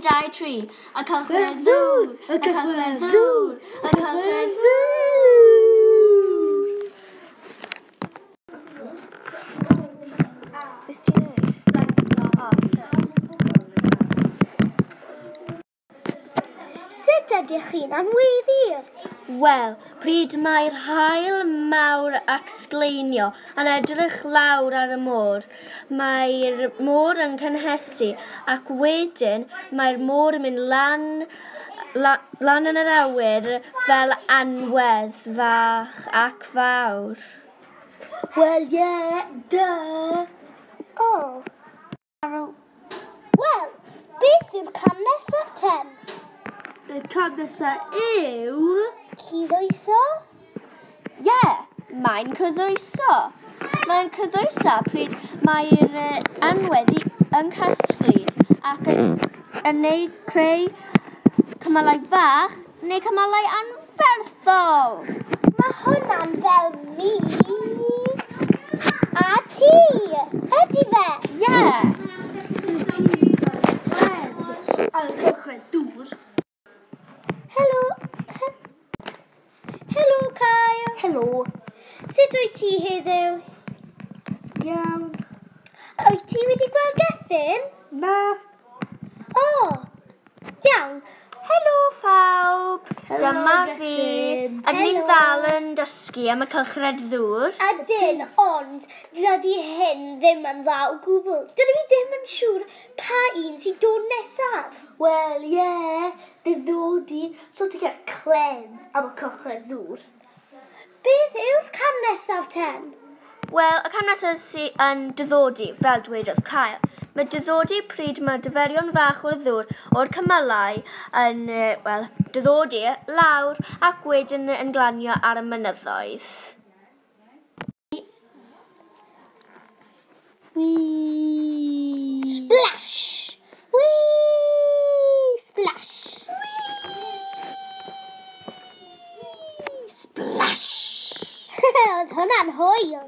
2, 3. Y Gylchred ddŵr, y Gylchred ddŵr, y Gylchred ddŵr. Beth ti'n neud? Sut ydych chi'n anweddir? Wel, pryd mae'r haul mawr ac sgleinio yn edrych lawr ar y môr, mae'r môr yn cynhesu ac wedyn mae'r môr yn mynd lan yn yr awyr fel anwedd fach ac fawr. Wel, ie, duh. O. Wel, beth yw'r cam nesaf ten? Y cam nesaf yw... Cyddwyso? Ie, mae'n cyddwyso. Mae'n cyddwyso pryd mae'r anwedd yn casglu ac yn creu cymalau fach neu cymalau anferthol. Mae hwnna'n fel fi a ti, ydy fe? Ie. Ar y Gylchred ddŵr. Helo. Helo, Kyle. Helo. Sut wyt ti heddiw? Iawn. Wyt ti wedi gweld Gethin? Na. O, iawn. Helo, phawb. Helo, Dyma Gethin. fi. Ydyn ni'n Helo. ddal yn dysgu am y Gylchred ddŵr? Ydyn, ond dydy hyn ddim yn dda o gwbl. Dydy fi ddim yn siŵr pa un sy'n dod nesaf. Wel, ie, ddod i sort of get clem am y Gylchred ddŵr. Beth yw'r cam nesaf ten? Wel, y cam nesaf sy'n yn diddodi, fel dwedodd Kyle. Mae diddodi pryd mae dyferion fach o'r ddŵr o'r cymylau yn, diddodi lawr ac wedyn yn glanio ar y mynyddoedd. Wee! Splash! Wee! Splash! Splash! Oedd hwnna'n hwyl.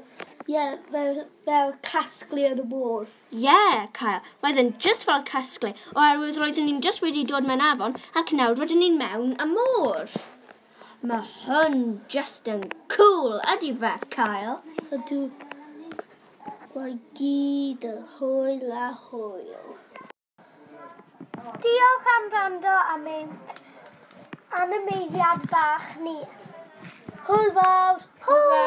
Ie, fel casglu yn y môr. Ie, Kyle. Roedd just fel casglu, oherwydd roeddwn ni'n just wedi dod mewn afon ac nawr rydyn ni'n mewn y môr. Mae hwn just yn cool, ydy fe, Kyle? Ydw. Mae gyd yn hwyl a hwyl. Diolch am wrando am ein animeiddiad bach ni. Hwyl fawr! Hwyl!